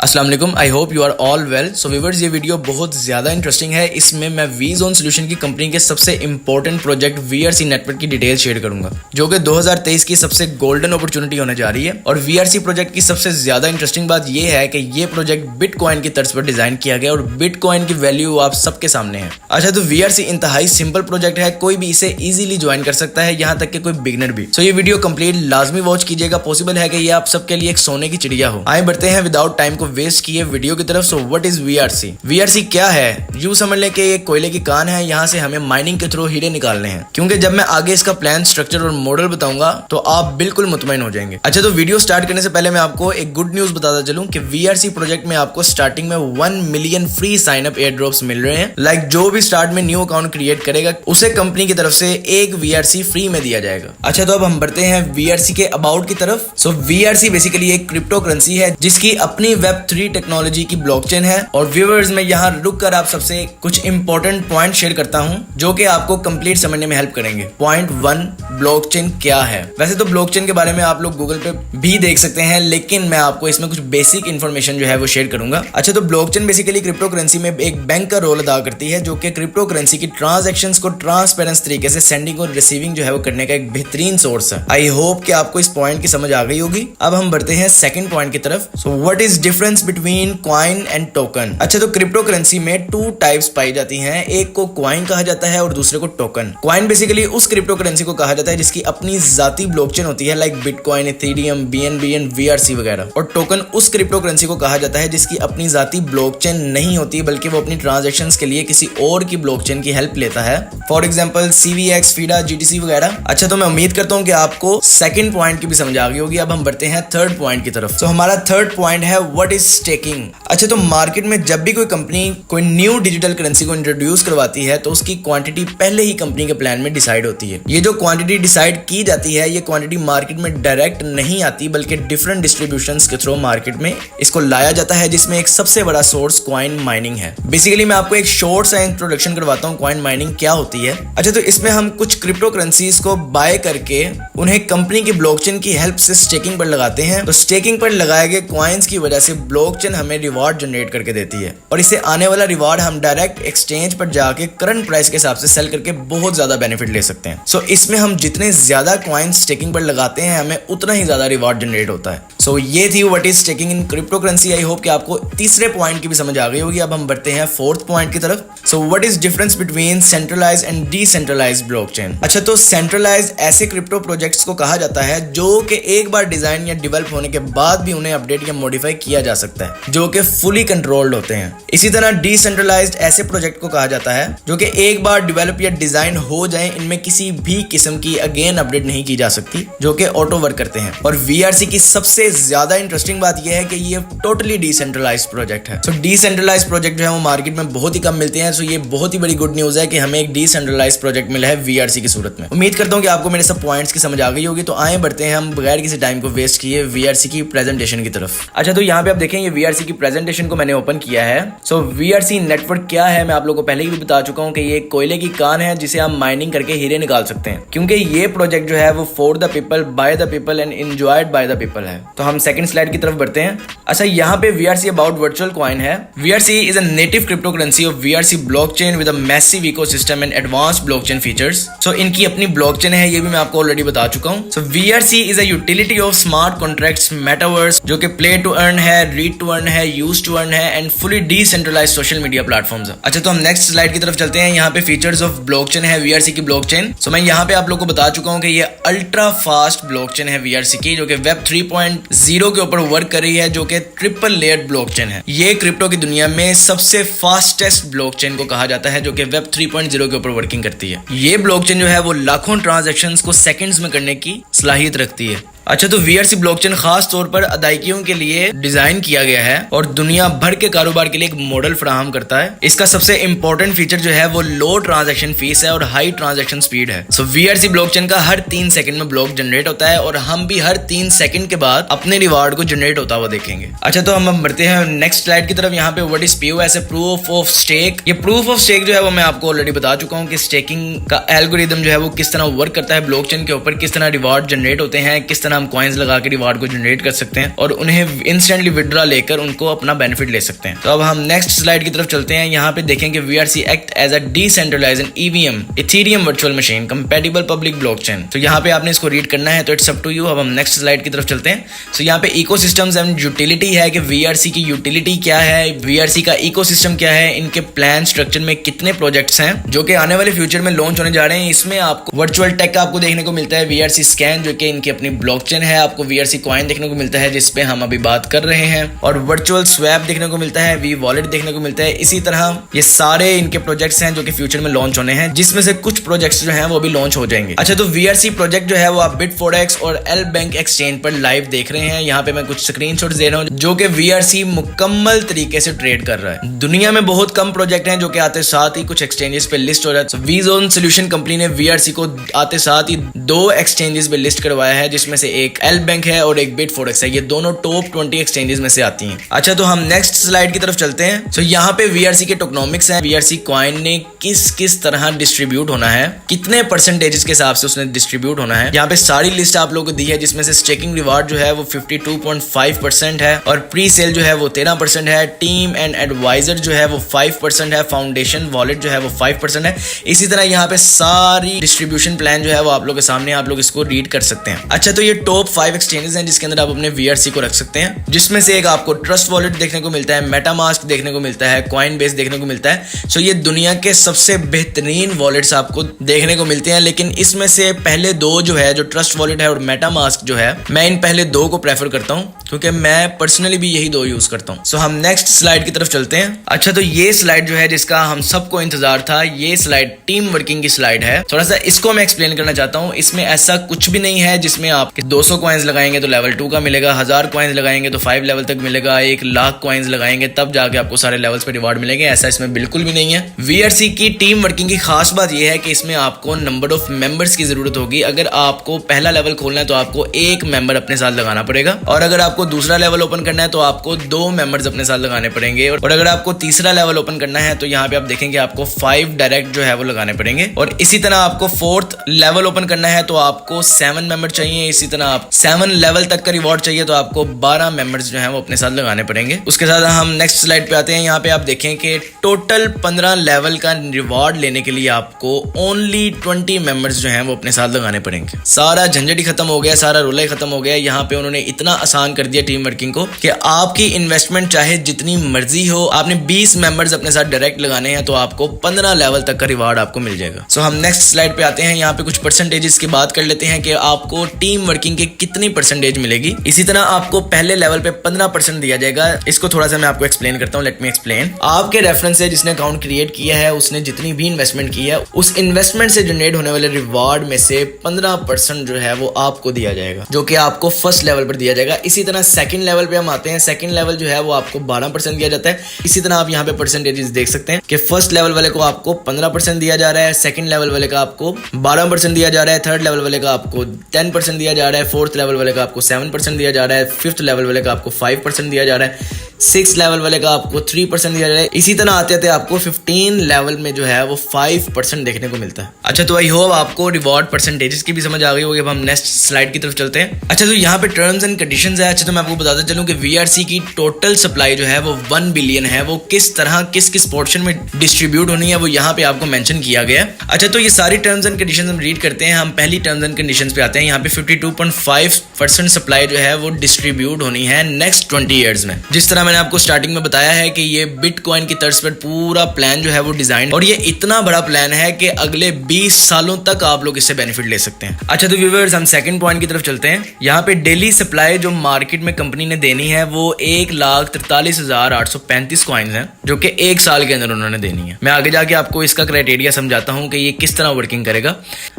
अस्सलाम वालेकुम, I hope you are all well. So viewers, ये वीडियो बहुत ज़्यादा इंटरेस्टिंग है। इसमें मैं वीजोन सॉल्यूशन की कंपनी के सबसे इंपॉर्टेंट प्रोजेक्ट VRC नेटवर्क की डिटेल शेयर करूंगा, जो कि 2023 की सबसे गोल्डन अपॉर्चुनिटी होने जा रही है। और VRC प्रोजेक्ट की सबसे ज़्यादा इंटरेस्टिंग बात यह है कि ये प्रोजेक्ट बिटकॉइन की तर्ज पर डिज़ाइन किया गया और बिटकॉइन की वैल्यू आप सबके सामने है। अच्छा, तो VRC इंतहाई सिंपल प्रोजेक्ट है, कोई भी इसे ईजिली ज्वाइन कर सकता है, यहाँ तक कि कोई बिगनर भी। सो ये वीडियो कंप्लीट लाजमी वॉच कीजिएगा। पॉसिबल है कि ये आप सबके लिए एक सोने की चिड़िया हो। आए बढ़ते हैं विदाउट टाइम को वेस्ट किए वीडियो की तरफ। सो व्हाट इज VRC क्या है? यूं समझ ले कि ये कोयले की कान है, यहाँ से हमें माइनिंग के थ्रू हीरे निकालने हैं। क्योंकि जब मैं आगे इसका प्लान, स्ट्रक्चर और मॉडल बताऊंगा तो आप बिल्कुल मुतमईन हो जाएंगे। अच्छा, तो वीडियो स्टार्ट करने से पहले मैं आपको एक गुड न्यूज बताता चलूं कि VRC प्रोजेक्ट में आपको स्टार्टिंग में 1 million free sign up airdrops मिल रहे हैं। लाइक जो भी स्टार्ट में न्यू अकाउंट क्रिएट करेगा उसे कंपनी की तरफ से एक VRC फ्री में दिया जाएगा। अच्छा, तो अब हम बढ़ते हैं VRC के अबाउट की तरफ। सो VRC बेसिकली एक क्रिप्टो करेंसी है जिसकी अपनी Web3 टेक्नोलॉजी की ब्लॉकचेन है। और व्यूअर्स, मैं यहाँ रुक कर आप सबसे कुछ इंपॉर्टेंट पॉइंट शेयर करता हूँ जो कि आपको कंप्लीट समझने में हेल्प करेंगे। पॉइंट 1, ब्लॉकचेन क्या है? वैसे तो ब्लॉकचेन के बारे में आप लोग गूगल पे भी देख सकते हैं, लेकिन मैं आपको इसमें कुछ बेसिक इंफॉर्मेशन जो है वो शेयर करूंगा। अच्छा, तो ब्लॉकचेन बेसिकली क्रिप्टो करेंसी में एक बैंक का रोल अदा करती है, जो कि क्रिप्टो करेंसी की ट्रांजैक्शंस को ट्रांसपेरेंट तरीके से सेंडिंग और रिसीविंग जो है वो करने का एक बेहतरीन सोर्स है। आई होप कि आपको इस पॉइंट की समझ आ गई होगी। अब हम बढ़ते हैं सेकंड पॉइंट की तरफ। So what is difference between coin and token? अच्छा, तो क्रिप्टो करेंसी में 2 टाइप्स पाई जाती हैं। एक को कॉइन कहा जाता है और दूसरे को टोकन। कॉइन बेसिकली उस क्रिप्टो करेंसी को कहा जाता है जिसकी अपनी जाती ब्लॉकचेन होती है, like bitcoin, Ethereum, BNB and VRC वगैरह। और टोकन उस क्रिप्टो करेंसी को कहा जाता है जिसकी अपनी जाती ब्लॉकचेन नहीं होती, बल्कि वो अपनी ट्रांजैक्शंस के लिए किसी और की ब्लॉकचेन की हेल्प लेता है। For example CVX, FIDA, GTC वगैरह। अच्छा, तो मैं उम्मीद करता हूं कि आपको सेकंड पॉइंट की भी समझ आ गई होगी। अब हम बढ़ते हैं थर्ड पॉइंट की तरफ। तो हमारा थर्ड पॉइंट है व्हाट इज स्टेकिंग। अच्छा, तो मार्केट में जब भी कोई कंपनी कोई न्यू डिजिटल करेंसी को इंट्रोड्यूस करवाती है तो उसकी क्वांटिटी पहले ही कंपनी के प्लान में डिसाइड होती है। ये जो क्वांटिटी डिसाइड की जाती है, ये क्वांटिटी मार्केट में डायरेक्ट नहीं आती, बल्कि डिफरेंट डिस्ट्रीब्यूशंस के थ्रू मार्केट में इसको लाया जाता है, जिसमें एक सबसे बड़ा सोर्स कॉइन माइनिंग है। बेसिकली मैं आपको एक शॉर्ट सा इंट्रोडक्शन करवाता हूँ कॉइन माइनिंग क्या होती है। अच्छा, तो इसमें हम कुछ क्रिप्टो करेंसीज को बाय करके उन्हें कंपनी की ब्लॉकचेन की हेल्प से स्टेकिंग पर लगाते हैं। तो स्टेकिंग पर लगाए गए कॉइन्स की वजह से ब्लॉकचेन हमें रिवॉर्ड जनरेट करके देती है, और इसे आने वाला रिवॉर्ड हम डायरेक्ट एक्सचेंज पर जाके करंट प्राइस के हिसाब से सेल करके बहुत ज्यादा बेनिफिट ले सकते हैं। सो इसमें हम जितने ज्यादा कॉइन्स स्टेकिंग पर लगाते हैं, हमें उतना ही ज्यादा रिवॉर्ड जनरेट होता है। सो ये थी what is staking in crypto currency. I hope कि आपको तीसरे पॉइंट की भी समझ आ गई होगी। अब हम बढ़ते हैं फोर्थ पॉइंट की तरफ। So what is difference between centralised and decentralised blockchain? अच्छा, तो सेंट्रलाइज्ड ऐसे क्रिप्टो प्रोजेक्ट्स को कहा जाता है जो कि एक बार डिजाइन या डेवलप होने के बाद भी उन्हें अपडेट या मॉडिफाई किया जा सकता है, जो कि फुली कंट्रोल्ड होते हैं। इसी तरह डिसेंट्रलाइज्ड ऐसे प्रोजेक्ट को कहा जाता है जो कि एक बार डेवलप या डिजाइन हो जाए, इनमें किसी भी किस्म की अगेन अपडेट नहीं की जा सकती, जो कि ऑटो वर्क करते हैं। और VRC की सबसे ज्यादा इंटरेस्टिंग बात यह है कि ये टोटली डिसेंट्रलाइज्ड प्रोजेक्ट है। सो डिसेंट्रलाइज्ड प्रोजेक्ट जो है वो मार्केट में बहुत ही कम मिलते हैं। सो ये बहुत ही बड़ी गुड न्यूज है कि हमें एक डिसेंट्रलाइज्ड प्रोजेक्ट मिला है VRC की सूरत में। उम्मीद करता हूं कि आपको मेरे सब पॉइंट्स की समझ आ गई होगी। तो आए बढ़ते हैं हम बगैर किसी टाइम को वेस्ट किए VRC की प्रेजेंटेशन की तरफ। अच्छा, तो यहाँ पे आप देखें, ये VRC की प्रेजेंटेशन को मैंने ओपन किया है। सो VRC नेटवर्क क्या है, मैं आप लोगों को पहले ही भी बता चुका हूँ कि ये कोयले की कान है जिसे आप माइनिंग करके हीरे निकाल सकते हैं, क्योंकि ये प्रोजेक्ट जो है वो for the people, by the people and enjoyed by the people है। तो हम सेकंड स्लाइड की तरफ बढ़ते हैं। अच्छा, यहाँ पे VRC अबाउट वर्चुअल कॉइन है। VRC is a native cryptocurrency of VRC blockchain with a massive ecosystem and advanced blockchain features. So इनकी अपनी ब्लॉकचेन है, ये भी मैं आपको ऑलरेडी बता चुका हूँ। So VRC is a utility of smart contracts metaverse, जो कि प्ले टू अर्न है, रीड टू अर्न है, यूज टू अर्न है and fully decentralised social media platforms है। अच्छा, तो हम नेक्स्ट स्लाइड की तरफ चलते हैं। यहाँ पे फीचर्स ऑफ ब्लॉकचेन है VRC की ब्लॉकचेन। सो मैं यहाँ पे आप लोगों को बता चुका हूँ कि ये अल्ट्रा फास्ट ब्लॉकचेन है VRC की, जो कि Web 3.0 के ऊपर वर्क कर रही है, जो कि ट्रिपल लेयर्ड ब्लॉकचेन है। ये क्रिप्टो की दुनिया में सबसे फास्टेस्ट ब्लॉकचेन को कहा जाता है, जो कि Web 3.0 के ऊपर वर्किंग करती है। ये ब्लॉकचेन जो है वो लाखों ट्रांजैक्शंस को सेकंड्स में करने की सलाहियत रखती है। अच्छा, तो VRC ब्लॉकचेन खास तौर पर अदायगियों के लिए डिजाइन किया गया है और दुनिया भर के कारोबार के लिए एक मॉडल फराहम करता है। इसका सबसे इंपॉर्टेंट फीचर जो है वो लो ट्रांजैक्शन फीस है और हाई ट्रांजैक्शन स्पीड है। सो VRC ब्लॉकचेन का हर 3 सेकंड में ब्लॉक जनरेट होता है और हम भी हर 3 सेकंड के बाद अपने रिवार्ड को जनरेट होता हुआ देखेंगे। अच्छा, तो हम बढ़ते हैं नेक्स्ट स्लाइड की तरफ। यहाँ पे व्हाट इज POS है, प्रूफ ऑफ स्टेक। ये प्रूफ ऑफ स्टेक जो है वो मैं आपको ऑलरेडी बता चुका हूँ कि स्टेकिंग का एल्गोरिदम जो है वो किस तरह वर्क करता है ब्लॉकचेन के ऊपर, किस तरह रिवार्ड जनरेट होते हैं, किस तरह हम कॉइन्स लगा के रिवार्ड को जनरेट कर सकते हैं और उन्हें इंस्टेंटली विड्रॉ लेकर उनको अपना बेनिफिट ले सकते हैं। तो अब हम नेक्स्ट स्लाइड की तरफ चलते हैं। यहाँ पे देखेंगे VRC act as a decentralised EVM Ethereum virtual machine compatible public blockchain. तो यहाँ पे आपने इसको रीड करना है, तो इट्स अप टू यू। अब हम नेक्स्ट स्लाइड की तरफ चलते हैं। तो यहाँ पे इकोसिस्टम्स एंड यूटिलिटी है कि VRC की यूटिलिटी क्या है, VRC का इकोसिस्टम क्या है, इनके प्लान स्ट्रक्चर में कितने प्रोजेक्ट्स हैं जो कि आने वाले फ्यूचर में लॉन्च होने जा रहे हैं। इसमें आपको वर्चुअल टेक आपको देखने को मिलता है, VRC स्कैन जो कि इनकी अपनी ब्लॉकचेन है, आपको VRC कॉइन देखने को मिलता है जिसपे हम अभी बात कर रहे हैं, और वर्चुअल स्वैप देखने को मिलता है, V वॉलेट देखने को मिलता है। इसी तरह ये सारे इनके प्रोजेक्ट्स हैं जो कि फ्यूचर में लॉन्च होने हैं, जिसमें से कुछ प्रोजेक्ट्स जो हैं वो भी लॉन्च हो जाएंगे। अच्छा, तो VRC प्रोजेक्ट जो है वो आप Bitforex और L बैंक एक्सचेंज पर लाइव देख रहे हैं। यहाँ पे मैं कुछ स्क्रीनशॉट्स दे रहा हूँ जो कि VRC मुकम्मल तरीके से ट्रेड कर रहा है। दुनिया में बहुत कम प्रोजेक्ट हैं जो कि आते साथ ही कुछ एक्सचेंजेस पे लिस्ट हो रहा है। वीजोन सोल्यूशन कंपनी ने VRC को आते साथ ही 2 एक्सचेंजेस पे लिस्ट करवाया है, जिसमें से एक L बैंक है और एक Bitforex है। ये दोनों टॉप 20 एक्सचेंजेस में से आती हैं। अच्छा, तो हम नेक्स्ट स्लाइड की तरफ चलते हैं। तो यहाँ पे VRC के टोकनॉमिक्स हैं, VRC कॉइन ने किस तरह डिस्ट्रीब्यूट होना है, कितने परसेंटेजेस के हिसाब से उसने डिस्ट्रीब्यूट होना है। यहाँ पे सारी लिस्ट आप लोगों को दी है, जिसमें से स्टेकिंग रिवार्ड जो है वो 52.5% है, और प्री सेल जो है वो 13% है, टीम एंड एडवाइजर जो है वो 5% है, फाउंडेशन वॉलेट जो है वो 5% है। इसी तरह यहाँ पे सारी डिस्ट्रीब्यूशन प्लान जो है वो आप लोग के सामने, आप लोग इसको रीड कर सकते हैं। अच्छा, तो ये टॉप 5 एक्सचेंजेस हैं जिसके अंदर आप अपने VRC को रख सकते हैं, जिसमें से एक आपको ट्रस्ट वॉलेट देखने को मिलता है, मेटामास्क देखने को मिलता है, कॉइनबेस देखने को मिलता है। सो ये दुनिया के सबसे बेहतरीन वॉलेट्स आपको देखने को मिलते हैं, लेकिन इसमें से पहले 2 जो है, जो ट्रस्ट वॉलेट है और मेटामास्क जो है, मैं इन पहले 2 को प्रेफर करता हूँ क्योंकि मैं पर्सनली भी यही 2 यूज करता हूँ। सो हम नेक्स्ट स्लाइड की तरफ चलते हैं। अच्छा, तो ये स्लाइड जो है जिसका हम सबको इंतजार था, ये स्लाइड टीम वर्किंग की स्लाइड है। थोड़ा सा इसको मैं एक्सप्लेन करना चाहता हूँ। इसमें ऐसा कुछ भी नहीं है जिसमें आप 200 कॉइन्स लगाएंगे तो लेवल 2 का मिलेगा, 1000 कॉइन्स लगाएंगे तो 5 लेवल तक मिलेगा, 1 लाख कॉइन्स लगाएंगे तब जाके आपको सारे लेवल्स पे रिवार्ड मिलेंगे। ऐसा इसमें बिल्कुल भी नहीं है। VRC की टीम वर्किंग की खास बात यह है कि इसमें आपको नंबर ऑफ मेंबर्स की जरूरत होगी। अगर आपको पहला लेवल खोलना है तो आपको 1 मेंबर अपने साथ लगाना पड़ेगा, और अगर आपको दूसरा लेवल ओपन करना है तो आपको 2 मेंबर्स अपने साथ लगाने पड़ेंगे, और अगर आपको तीसरा लेवल ओपन करना है तो यहाँ पे आप देखेंगे आपको 5 डायरेक्ट जो है वो लगाने पड़ेंगे, और इसी तरह आपको 4th लेवल ओपन करना है तो आपको 7 मेंबर चाहिए। इसी तरह आप 7 लेवल तक का रिवॉर्ड चाहिए तो आपको 12 मेंबर्स जो है वो अपने साथ लगाने पड़ेंगे। उसके साथ हम नेक्स्ट स्लाइड पे आते हैं। यहाँ पे आप देखें कि टोटल 15 लेवल का रिवॉर्ड लेने के लिए आपको ओनली 20 मेंबर्स जो हैं वो अपने साथ लगाने पड़ेंगे। सारा झंझट ही खत्म हो गया, सारा रोला ही खत्म हो गया। यहाँ पे उन्होंने इतना आसान कर दिया टीम वर्किंग को कि आपकी इन्वेस्टमेंट चाहे जितनी मर्जी हो, आपने 20 मेंबर्स अपने साथ डायरेक्ट लगाने हैं तो आपको 15 लेवल तक का रिवॉर्ड आपको मिल जाएगा। सो हम नेक्स्ट स्लाइड पे आते हैं। यहाँ पे कुछ परसेंटेजेस की बात कर लेते हैं कि आपको टीम वर्किंग के कितनी परसेंटेज मिलेगी। इसी तरह आपको पहले लेवल पे 15% दिया जाएगा। इसको थोड़ा सा मैं आपको एक्सप्लेन करता हूँ। Let me explain. आपके रेफरेंस से जिसने अकाउंट क्रिएट किया है, उसने जितनी भी इन्वेस्टमेंट की है, उस इन्वेस्टमेंट से जनरेट होने वाले रिवॉर्ड में से 15% जो है वो आपको दिया जाएगा, जो कि आपको फर्स्ट लेवल पर दिया जाएगा। इसी तरह सेकंड लेवल पे हम आते हैं। सेकंड लेवल जो है वो आपको 12% दिया जाता है। इसी तरह आप यहाँ पे परसेंटेजेस देख सकते हैं कि फर्स्ट लेवल वाले को आपको 15% दिया जा रहा है, सेकंड लेवल वाले का आपको 12% दिया जा रहा है, थर्ड लेवल वाले का आपको 10% दिया जा रहा है, फोर्थ लेवल वाले का आपको 7% दिया जा रहा है, फिफ्थ लेवल वाले का आपको 5% दिया जा रहा है, 6 लेवल वाले का आपको 3% दिया जा रहा है। इसी तरह आते आते आपको 15 लेवल में जो है वो 5% देखने को मिलता है। अच्छा, तो आई होप आपको रिवॉर्ड परसेंटेजेस की भी समझ आ गई होगी। अब हम नेक्स्ट स्लाइड की तरफ चलते हैं। अच्छा, तो यहाँ पे टर्म्स एंड कंडीशंस है। अच्छा, तो मैं आपको बताता चलूं कि VRC की टोटल सप्लाई जो है वो 1 बिलियन है। वो किस तरह किस पोर्शन में डिस्ट्रीब्यूट होनी है वो यहाँ पे आपको मेंशन किया गया है। अच्छा, तो ये सारी टर्म्स एंड कंडीशंस हम रीड करते हैं। हम पहली टर्म्स एंड कंडीशंस पे आते हैं। यहाँ पे 52.5% सप्लाई जो है वो डिस्ट्रीब्यूट होनी है नेक्स्ट 20 ईयर्स में। जिस तरह मैंने आपको स्टार्टिंग में बताया है कि ये बिटकॉइन की तर्ज पर पूरा प्लान जो है वो डिजाइन, और ये इतना बड़ा प्लान है कि अगले 20 सालों तक आप लोग इससे बेनिफिट ले सकते हैं। अच्छा, तो व्यूअर्स, हम सेकंड पॉइंट की तरफ चलते हैं। यहाँ पे डेली सप्लाई जो मार्केट में कंपनी ने देनी है वो 1,43,835 कॉइन्स हैं, जो कि 1 साल के अंदर उन्होंने देनी है। मैं आगे जाके आपको इसका क्राइटेरिया समझाता हूँ कि ये किस तरह वर्किंग करेगा।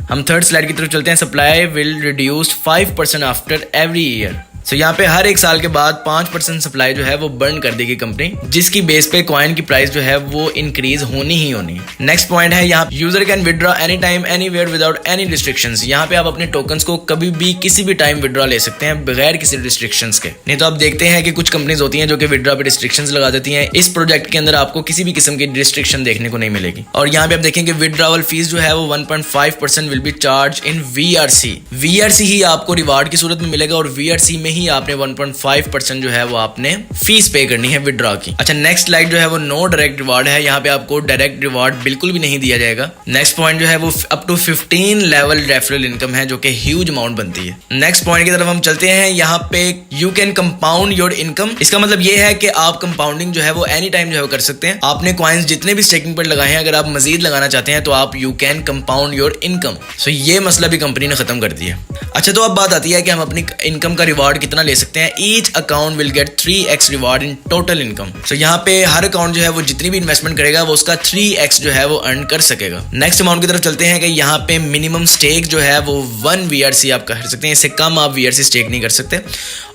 हम थर्ड स्लाइड की तरफ चलते हैं। Supply will reduce 5% after every year. So यहाँ पे हर एक साल के बाद 5% सप्लाई जो है वो बर्न कर देगी कंपनी, जिसकी बेस पे कॉइन की प्राइस जो है वो इंक्रीज होनी ही होनी है। नेक्स्ट पॉइंट है यहाँ user can withdraw any time anywhere without any restrictions. यहाँ पे आप अपने टोकन्स को कभी भी किसी भी टाइम विड्रॉ ले सकते हैं बगैर किसी रिस्ट्रिक्शंस के। नहीं तो आप देखते हैं कि कुछ कंपनीज होती हैं जो कि विड्रॉ पे रिस्ट्रिक्शंस लगा देती हैं। इस प्रोजेक्ट के अंदर आपको किसी भी किस्म की रिस्ट्रिक्शन देखने को नहीं मिलेगी। और यहाँ पे आप देखेंगे विड्रॉवल फीस जो है वो 1.5% will be charge in VRC। VRC ही आपको रिवार्ड की सूरत में मिलेगा और VRC में ही आपने 1.5% जो है वो आपने फीस पे करनी है विड्रॉ की। अच्छा, नेक्स्ट स्लाइड जो है वो नो डायरेक्ट रिवार्ड है। यहाँ पे आपको डायरेक्ट रिवार्ड बिल्कुल भी नहीं दिया जाएगा। नेक्स्ट पॉइंट जो है वो up to 15 level referral income है, जो कि ह्यूज अमाउंट बनती है। नेक्स्ट पॉइंट की तरफ हम चलते हैं। यहाँ पे you can compound your income. इसका मतलब ये है कि आप कंपाउंडिंग जो है वो एनी टाइम जो है वो कर सकते हैं। आपने कॉइन्स जितने भी स्टेकिंग पर लगाए हैं, अगर आप मजीद लगाना चाहते हैं तो आप you can compound your income. So ये मसला भी कंपनी ने खत्म कर दिया। अच्छा, तो अब बात आती है कि हम अपनी इनकम का रिवार्ड कितना ले सकते हैं। Each account will get 3x reward in total income. So यहाँ पे हर अकाउंट जो है वो जितनी भी इन्वेस्टमेंट करेगा वो उसका 3x जो है वो अर्न कर सकेगा। नेक्स्ट अमाउंट की तरफ चलते हैं कि यहाँ पे मिनिमम स्टेक जो है वो 1 VRC आप कर सकते हैं। इससे कम आप VRC स्टेक नहीं कर सकते।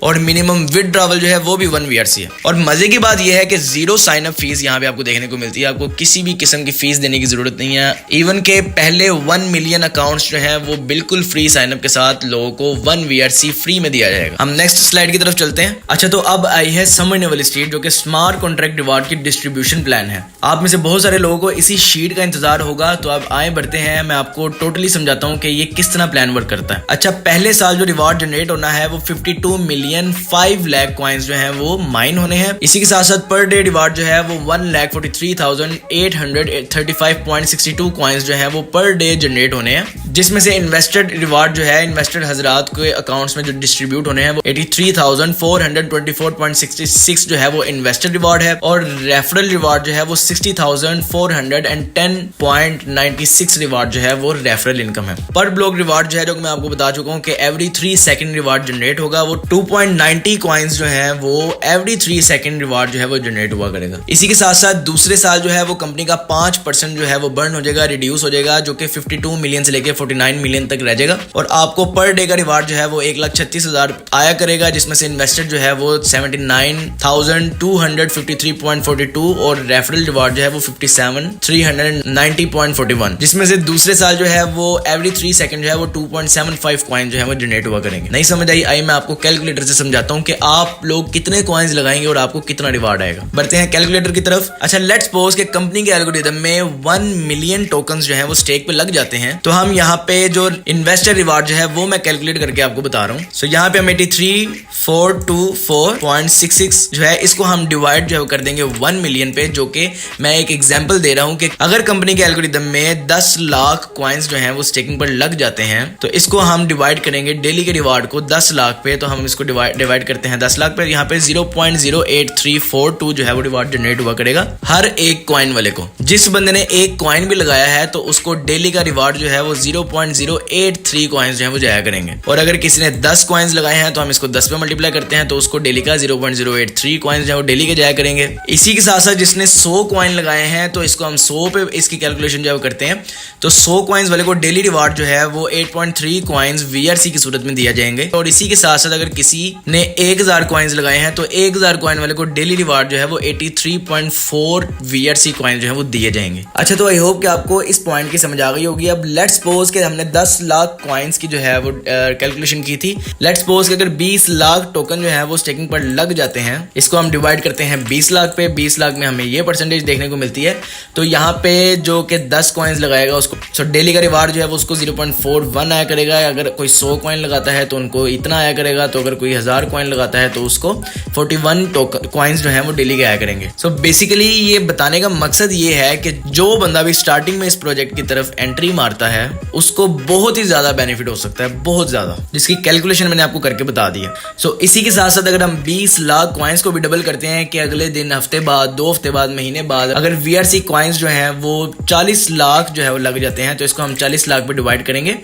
और मिनिमम विड्रॉवल जो है वो भी 1 VRC है। और मजे की बात यह है कि जीरो साइन अप फीस यहाँ पे आपको देखने को मिलती है। आपको किसी भी किस्म की फीस देने की जरूरत नहीं है। इवन के पहले 1 मिलियन अकाउंट्स जो हैं वो बिल्कुल फ्री साइन अप के साथ लोगों को 1 VRC फ्री में दिया जाएगा। हम नेक्स्ट स्लाइड की तरफ चलते हैं। अच्छा, तो अब आई है समरने वाली स्टेट, जो कि स्मार्ट कॉन्ट्रैक्ट रिवार्ड की डिस्ट्रीब्यूशन प्लान है। आप में से बहुत सारे लोगों को इसी शीट का इंतजार होगा, तो अब आए बढ़ते हैं। मैं आपको टोटली समझाता हूँ कि ये किस तरह प्लान वर्क करता है। अच्छा, पहले साल जो रिवार्ड जनरेट होना है वो 52 मिलियन 5 लाख कॉइन्स जो हैं वो माइन होने हैं। इसी के साथ साथ पर डे रिवार्ड जो है वो 1,43,835.62 कॉइन्स जो है वो पर डे जनरेट होने हैं, जिसमें से इन्वेस्टेड रिवार्ड जो है इन्वेस्टेड हजरात के अकाउंट्स में जो डिस्ट्रीब्यूट होने हैं वो 83,424.66 जो है वो इन्वेस्टेड रिवार्ड है। और रेफरल रिवार्ड जो है वो 60,410.96 रिवार्ड जो है वो रेफरल इनकम है। पर ब्लॉक रिवार्ड जो है, जो मैं आपको बता चुका हूँ कि एवरी 3 सेकंड रिवार्ड जनरेट होगा, वो 2.90 कॉइन्स जो है वो एवरी 3 सेकंड रिवार्ड जो है वो जनरेट हुआ करेगा। इसी के साथ साथ दूसरे साल जो है वो कंपनी का 5% जो है वो बर्न हो जाएगा, रिड्यूस हो जाएगा, जो कि 52 मिलियन से लेके 49 मिलियन तक रह जाएगा। और आपको पर डे का रिवार्ड जो है वो 1,36,000 आया करेगा, जिसमें से इन्वेस्टेड जो है वो 79,253.42 और रेफरल रिवार्ड जो है वो 57,390.41, जिसमें से दूसरे साल जो है वो एवरी 3 सेकंड जो है वो 2.75 कॉइन जो है वो जनरेट हुआ करेंगे। नहीं समझ आई मैं आपको कैलकुलेटर से समझाता हूँ कि आप लोग कितने कॉइन्स लगाएंगे और आपको कितना रिवार्ड आएगा। बढ़ते हैं कैलकुलेटर की तरफ। अच्छा, लेट्स सपोज कि कंपनी के एल्गोरिथम में 1 मिलियन टोकन्स जो है वो स्टेक पे लग जाते हैं, तो हम यहाँ पे जो इन्वेस्टर रिवार्ड जो है वो मैं कैलकुलेट करके आपको बता रहा हूँ। सो यहाँ पे हम 83,424.66 जो है इसको हम डिवाइड जो है कर देंगे 1 मिलियन पे, जो कि मैं एक एग्जांपल दे रहा हूँ कि अगर कंपनी के एल्गोरिथम में 10 लाख कॉइन्स जो हैं वो स्टेकिंग पर लग जाते हैं, तो इसको हम डिवाइड करेंगे डेली के रिवार्ड को 10 लाख पे। तो हम इसको डिवाइड करते हैं 10 लाख पे। यहाँ पे 0.08342 जो है वो रिवार्ड जनरेट हुआ करेगा हर एक कॉइन वाले को। जिस बंदे ने एक कॉइन भी लगाया है तो उसको डेली का रिवार्ड जो है वो 0.083 कॉइन्स जो है वो जाया करेंगे। और अगर किसी ने 10 कॉइन्स लगाए हैं तो हम इसको 10 पे मल्टीप्लाई करते हैं, तो उसको डेली का 0.083 कॉइन्स जो है वो डेली के जाया करेंगे। इसी के साथ साथ जिसने 100 कॉइन लगाए हैं तो इसको हम 100 पे इसकी कैलकुलेशन जो है वो करते हैं, तो 100 कॉइन्स वाले को डेली रिवार्ड जो है वो 8.3 कॉइन्स VRC की सूरत में दिया जाएंगे। और इसी के साथ साथ अगर किसी ने 1000 कॉइन्स लगाए हैं तो 1000 कॉइन वाले को डेली रिवार्ड जो है वो 83.4 VRC कॉइन जो है वो दिए जाएंगे। अच्छा, तो आई होप कि आपको इस पॉइंट की समझ आ गई होगी। अब लेट्स सपोज कि हमने 10 लाख कॉइन्स की जो है वो कैलकुलेशन की थी। लेट्स सपोज कि अगर 20 लाख टोकन जो है वो स्टेकिंग पर लग जाते हैं, इसको हम डिवाइड करते हैं 20 लाख पे। 20 लाख में हमें ये परसेंटेज देखने को मिलती है। तो यहाँ पे जो कि 10 कॉइन्स लगाएगा उसको डेली का रिवार्ड जो है वो उसको 0.41 आया करेगा। अगर कोई 100 कॉइन लगाता है तो उनको इतना आया करेगा। तो अगर कोई 1000 कॉइन लगाता है तो उसको 41 कॉइन्स जो है वो डेली के आया करेंगे। सो बेसिकली ये बताने का मकसद ये है कि जो बंदा भी स्टार्टिंग में इस प्रोजेक्ट की तरफ एंट्री मारता है उसको बहुत ही ज्यादा बेनिफिट हो सकता है, बहुत ज्यादा, जिसकी कैलकुलेशन मैंने आपको करके बता दी है। सो इसी के साथ साथ अगर हम 20 लाख कॉइन्स को भी डबल करते हैं कि अगले दिन, हफ्ते बाद, 2 हफ्ते बाद, महीने बाद अगर VRC कॉइन्स जो है वो 40 लाख जो है वो लग जाते हैं, तो इसको हम 40 लाख पे डिवाइड करेंगे।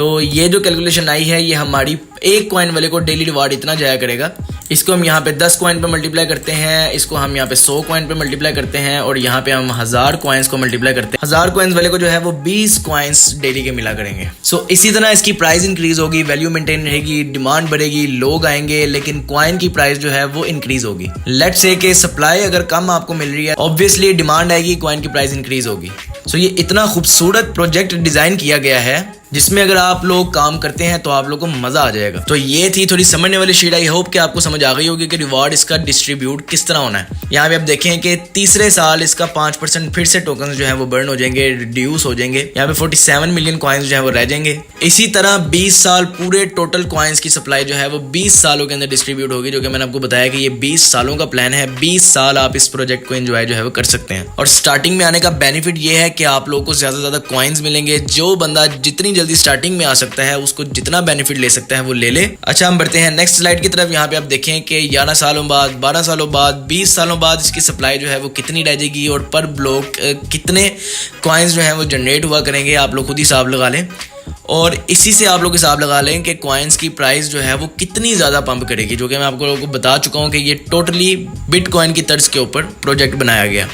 तो ये जो कैलकुलेशन आई है ये हमारी एक कॉइन वाले को डेली रिवार्ड इतना जाया करेगा। इसको हम यहाँ पे 10 कॉइन पे मल्टीप्लाई करते हैं, इसको हम यहाँ पे 100 कॉइन पे मल्टीप्लाई करते हैं और यहाँ पे हम 1000 कॉइन्स को मल्टीप्लाई करते हैं। 1000 कॉइन्स वाले को जो है वो 20 कॉइन्स डेली के मिला करेंगे। सो इसी तरह इसकी प्राइस इंक्रीज होगी, वैल्यू मेंटेन रहेगी, डिमांड बढ़ेगी, लोग आएंगे, लेकिन कॉइन की प्राइस जो है वो इंक्रीज होगी। लेट्स से कि सप्लाई अगर कम आपको मिल रही है, ऑब्वियसली डिमांड आएगी, कॉइन की प्राइस इंक्रीज होगी। सो ये इतना खूबसूरत प्रोजेक्ट डिजाइन किया गया है जिसमें अगर आप लोग काम करते हैं तो आप लोगों को मजा आ जाएगा। तो ये थी थोड़ी समझने वाली शीट। आई होप कि आपको समझ आ गई होगी कि रिवार्ड इसका डिस्ट्रीब्यूट किस तरह होना है। यहाँ पे आप देखें कि तीसरे साल इसका 5% फिर से टोकन जो है वो बर्न हो जाएंगे, रिड्यूस हो जाएंगे। यहाँ पे 47 मिलियन कॉइन्स जो है वो रह जाएंगे। इसी तरह 20 साल पूरे टोटल कॉइन्स की सप्लाई जो है वो 20 सालों के अंदर डिस्ट्रीब्यूट होगी, जो कि मैंने आपको बताया कि ये 20 सालों का प्लान है। 20 साल आप इस प्रोजेक्ट को एंजॉय जो है वो कर सकते हैं। और स्टार्टिंग में आने का बेनिफिट ये है कि आप लोगों को ज्यादा से ज्यादा कॉइन्स मिलेंगे। जो बंदा जितनी जल्दी स्टार्टिंग में सकता है उसको जितना बेनिफिट ले सकता है वो ले ले। अच्छा, हम बढ़ते हैं नेक्स्ट स्लाइड की तरफ। यहाँ पे आप देखें कि 11 सालों बाद, 12 सालों बाद, 20 सालों बाद इसकी सप्लाई जो है वो कितनी रह जाएगी और पर ब्लॉक कितने कॉइन्स जो है वो जनरेट हुआ करेंगे। आप लोग खुद ही हिसाब लगा लें और इसी से आप लोग हिसाब लगा लें कि कॉइन्स की प्राइस जो है वो कितनी ज़्यादा पंप करेगी, जो कि मैं आपको लोगों को बता चुका हूँ कि ये टोटली बिटकॉइन की तर्ज के ऊपर प्रोजेक्ट बनाया गया।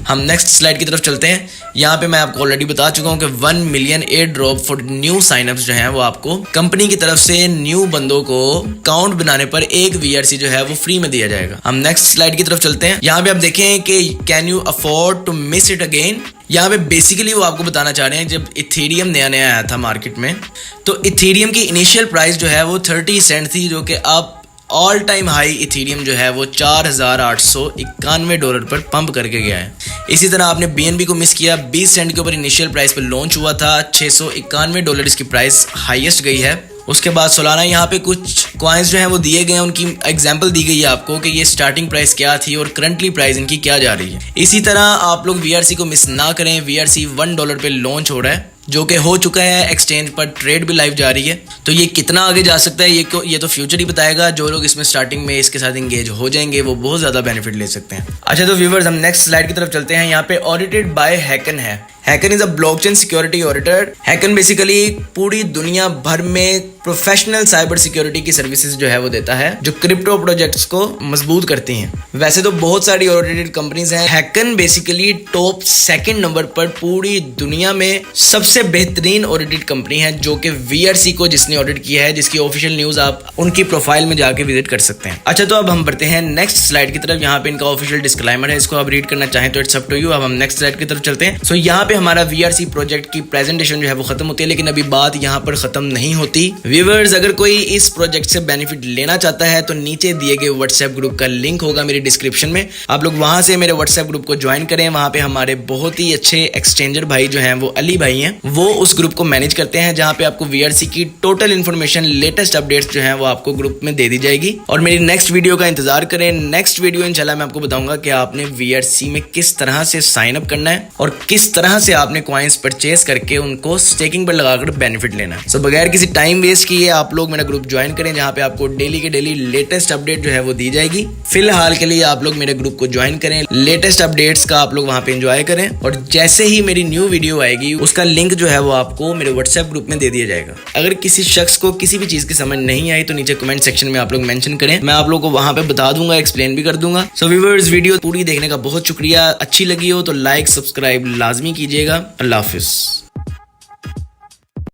हम नेक्स्ट स्लाइड की तरफ चलते हैं। यहाँ पे मैं आपको ऑलरेडी बता चुका हूँ कि 1 million air drop for new synapses जो है वो आपको कंपनी की तरफ से न्यू बंदों को अकाउंट बनाने पर एक VRC जो है वो फ्री में दिया जाएगा। हम नेक्स्ट स्लाइड की तरफ चलते हैं। यहाँ पे आप देखें कि can you afford to miss it again. यहाँ पे बेसिकली वो आपको बताना चाह रहे हैं, जब इथेरियम नया नया आया था मार्केट में तो इथेरियम की इनिशियल प्राइस जो है वो 30 सेंट थी, जो कि अब ऑल टाइम हाई इथेरियम जो है वो $4,891 पर पंप करके गया है। इसी तरह आपने BNB को मिस किया, 20 सेंट के ऊपर इनिशियल प्राइस पर लॉन्च हुआ था, $691 इसकी प्राइस हाईएस्ट गई है। उसके बाद सोलाना यहाँ पे कुछ कॉइन्स जो हैं वो दिए गए हैं, उनकी एग्जांपल दी गई है आपको कि ये स्टार्टिंग प्राइस क्या थी और करंटली प्राइस इनकी क्या जा रही है। इसी तरह आप लोग VRC को मिस ना करें। VRC $1 पे लॉन्च हो रहा है, जो कि हो चुका है, एक्सचेंज पर ट्रेड भी लाइव जा रही है। तो ये कितना आगे जा सकता है ये तो फ्यूचर ही बताएगा। जो लोग इसमें स्टार्टिंग में इसके साथ इंगेज हो जाएंगे वो बहुत ज़्यादा बेनिफिट ले सकते हैं। अच्छा, तो व्यूवर्स हम नेक्स्ट स्लाइड की तरफ चलते हैं। यहाँ पे ऑडिटेड बाय हैकन है। Hacken is a blockchain security auditor. Hacken basically पूरी दुनिया भर में प्रोफेशनल साइबर सिक्योरिटी की सर्विसेज जो है वो देता है, जो क्रिप्टो प्रोजेक्ट्स को मजबूत करती हैं। वैसे तो बहुत सारी ऑडिटेड कंपनीज हैं, हैकन बेसिकली टॉप 2nd नंबर पर पूरी दुनिया में सबसे बेहतरीन ऑडिटेड कंपनी है, जो कि VRC को जिसने ऑडिट किया है, जिसकी ऑफिशियल न्यूज आप उनकी प्रोफाइल में जाके विजिट कर सकते हैं। अच्छा, तो अब हम बढ़ते हैं नेक्स्ट स्लाइड की तरफ। यहाँ पे इनका ऑफिशियल डिस्क्लेमर है, इसको आप रीड करना चाहें तो इट्स अप टू यू। अब हम नेक्स्ट स्लाइड की तरफ चलते हैं। सो यहाँ पे हमारा VRC प्रोजेक्ट की प्रेजेंटेशन जो है वो खत्म होती है, लेकिन अभी बात यहाँ पर खत्म नहीं होती। व्यूअर्स, अगर कोई इस प्रोजेक्ट से बेनिफिट लेना चाहता है तो नीचे दिए गए व्हाट्सएप ग्रुप का लिंक होगा मेरी डिस्क्रिप्शन में, आप लोग वहां से मेरे व्हाट्सएप ग्रुप को ज्वाइन करें। वहां पे हमारे बहुत ही अच्छे एक्सचेंजर भाई जो हैं वो अली भाई हैं, वो उस ग्रुप को मैनेज करते हैं, जहां पे आपको VRC की टोटल इन्फॉर्मेशन, लेटेस्ट अपडेट्स जो हैं वो आपको ग्रुप में दे दी जाएगी। और मेरी नेक्स्ट वीडियो का इंतजार करें। नेक्स्ट वीडियो इंशाल्लाह मैं आपको बताऊंगा कि आपने VRC में किस तरह से साइन अप करना है और किस तरह से आपने कॉइन्स परचेज करके उनको स्टेकिंग पर लगाकर बेनिफिट लेना है। सो बगैर किसी टाइम वेस्ट किए आप लोग मेरा ग्रुप ज्वाइन करें, जहां पे आपको डेली के डेली लेटेस्ट अपडेट जो है वो दी जाएगी। फिलहाल के लिए आप लोग मेरे ग्रुप को ज्वाइन करें, लेटेस्ट अपडेट्स का आप लोग वहां पे एंजॉय करें, और जैसे ही मेरी न्यू वीडियो आएगी उसका लिंक जो है वो आपको मेरे व्हाट्सएप ग्रुप में दे दिया जाएगा। अगर किसी शख्स को किसी भी चीज की समझ नहीं आई तो नीचे कमेंट सेक्शन में आप लोग मेंशन करें, मैं आप लोग को वहां पे बता दूंगा, एक्सप्लेन भी कर दूंगा। सो व्यूअर्स, वीडियो पूरी देखने का बहुत शुक्रिया। अच्छी लगी हो तो लाइक सब्सक्राइब लाजमी कीजिएगा। अल्लाह हाफिज।